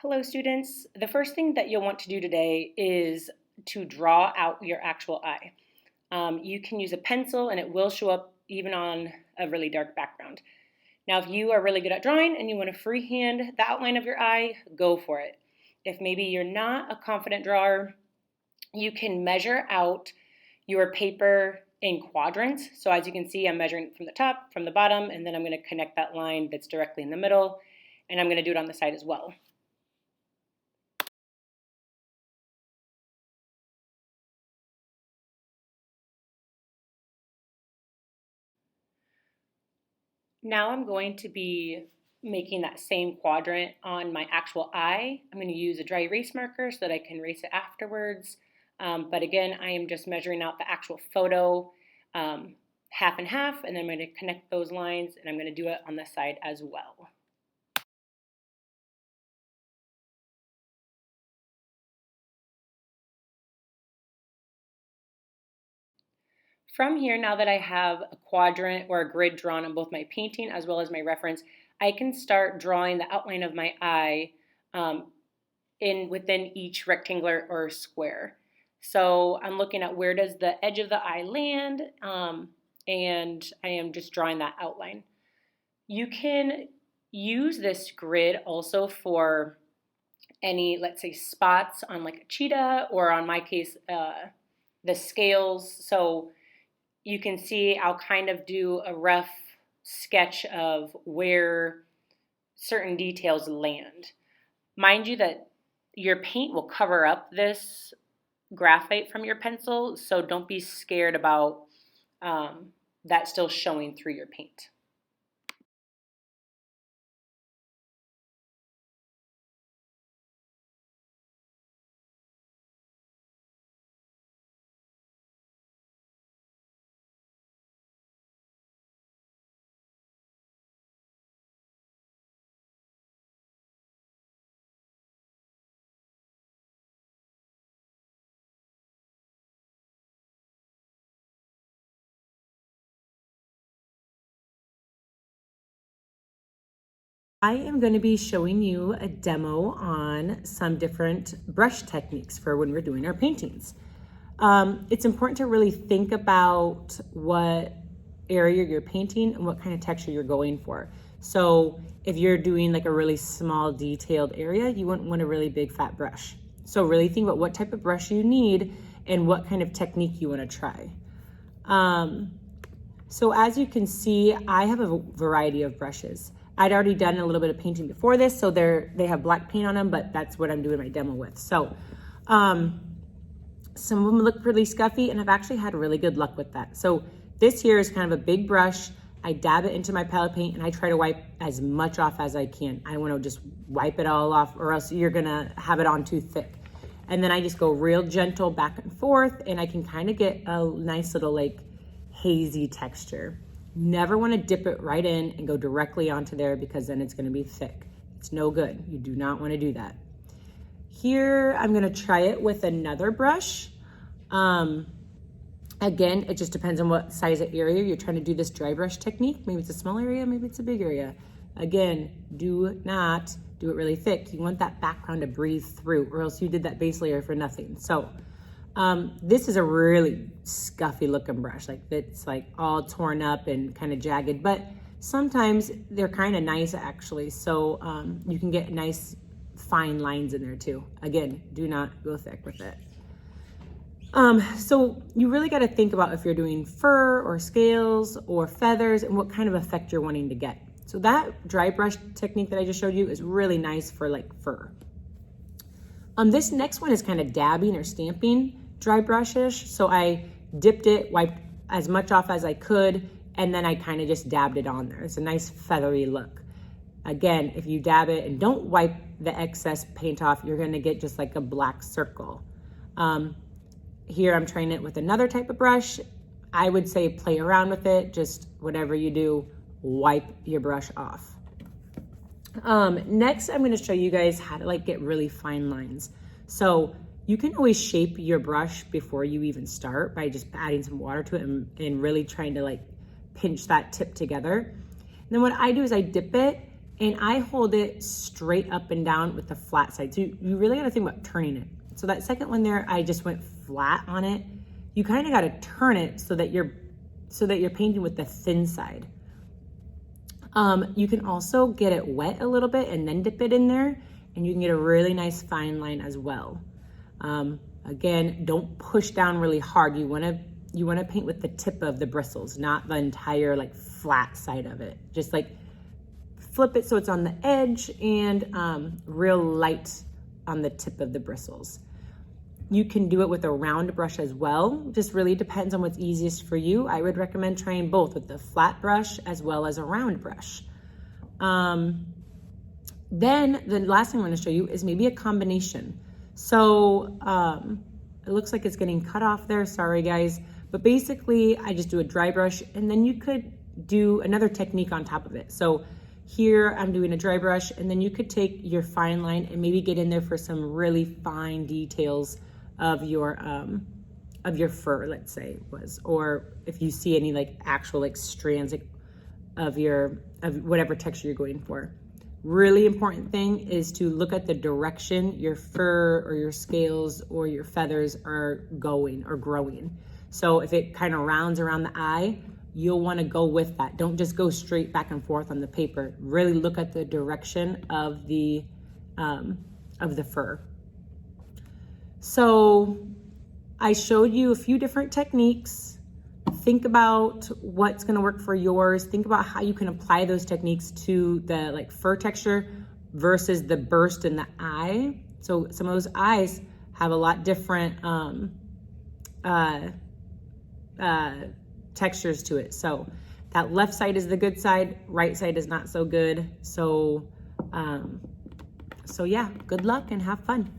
Hello students. The first thing that you'll want to do today is to draw out your actual eye. You can use a pencil and it will show up even on a really dark background. Now if you are really good at drawing and you want to freehand the outline of your eye, go for it. If maybe you're not a confident drawer, you can measure out your paper in quadrants. So as you can see, I'm measuring from the top, from the bottom, and then I'm going to connect that line that's directly in the middle, and I'm going to do it on the side as well. Now I'm going to be making that same quadrant on my actual eye. I'm going to use a dry erase marker so that I can erase it afterwards. But again, I am just measuring out the actual photo half and half, and then I'm going to connect those lines, and I'm going to do it on the side as well. From here, now that I have a quadrant or a grid drawn on both my painting as well as my reference, I can start drawing the outline of my eye within each rectangular or square. So I'm looking at where does the edge of the eye land, and I am just drawing that outline. You can use this grid also for any, let's say, spots on like a cheetah, or on my case, the scales. So you can see I'll kind of do a rough sketch of where certain details land. Mind you that your paint will cover up this graphite from your pencil, so don't be scared about that still showing through your paint. I am going to be showing you a demo on some different brush techniques for when we're doing our paintings. It's important to really think about what area you're painting and what kind of texture you're going for. So if you're doing like a really small detailed area, you wouldn't want a really big fat brush. So really think about what type of brush you need and what kind of technique you want to try. So as you can see, I have a variety of brushes. I'd already done a little bit of painting before this, so they have black paint on them, but that's what I'm doing my demo with. So some of them look really scuffy, and I've actually had really good luck with that. So this here is kind of a big brush. I dab it into my palette paint, and I try to wipe as much off as I can. I want to just wipe it all off, or else you're gonna have it on too thick. And then I just go real gentle back and forth, and I can kind of get a nice little like hazy texture. Never want to dip it right in and go directly onto there, because then it's going to be thick. It's no good. You do not want to do that. Here, I'm going to try it with another brush. Again, it just depends on what size of area you're trying to do this dry brush technique. Maybe it's a small area, maybe it's a big area. Again, do not do it really thick. You want that background to breathe through, or else you did that base layer for nothing. So this is a really scuffy looking brush. Like it's like all torn up and kind of jagged, but sometimes they're kind of nice actually. So you can get nice fine lines in there too. Again, do not go thick with it. So you really got to think about if you're doing fur or scales or feathers and what kind of effect you're wanting to get. So that dry brush technique that I just showed you is really nice for like fur. This next one is kind of dabbing or stamping dry brushish. So I dipped it, wiped as much off as I could, and then I kind of just dabbed it on there. It's a nice feathery look. Again, if you dab it and don't wipe the excess paint off, you're gonna get just like a black circle. Here I'm trying it with another type of brush. I would say play around with it, just whatever you do, wipe your brush off. Next, I'm gonna show you guys how to like get really fine lines. So you can always shape your brush before you even start by just adding some water to it and really trying to like pinch that tip together. And then what I do is I dip it And I hold it straight up and down with the flat side. So you really gotta think about turning it. So that second one there, I just went flat on it. You kind of gotta turn it so that you're painting with the thin side. You can also get it wet a little bit and then dip it in there, and you can get a really nice fine line as well. Again, don't push down really hard. You wanna paint with the tip of the bristles, not the entire like flat side of it. Just like flip it so it's on the edge and real light on the tip of the bristles. You can do it with a round brush as well. Just really depends on what's easiest for you. I would recommend trying both with the flat brush as well as a round brush. Then the last thing I'm gonna show you is maybe a combination. So it looks like it's getting cut off there, sorry guys. But basically I just do a dry brush, and then you could do another technique on top of it. So here I'm doing a dry brush, and then you could take your fine line and maybe get in there for some really fine details of your fur, let's say was, or if you see any like actual like strands of whatever texture you're going for. Really important thing is to look at the direction your fur or your scales or your feathers are going or growing. So if it kind of rounds around the eye, you'll want to go with that. Don't just go straight back and forth on the paper. Really look at the direction of the fur. So I showed you a few different techniques. Think about what's going to work for yours. Think about how you can apply those techniques to the like fur texture versus the burst in the eye. So some of those eyes have a lot different textures to it. So that left side is the good side, right side is not so good. So yeah, good luck and have fun.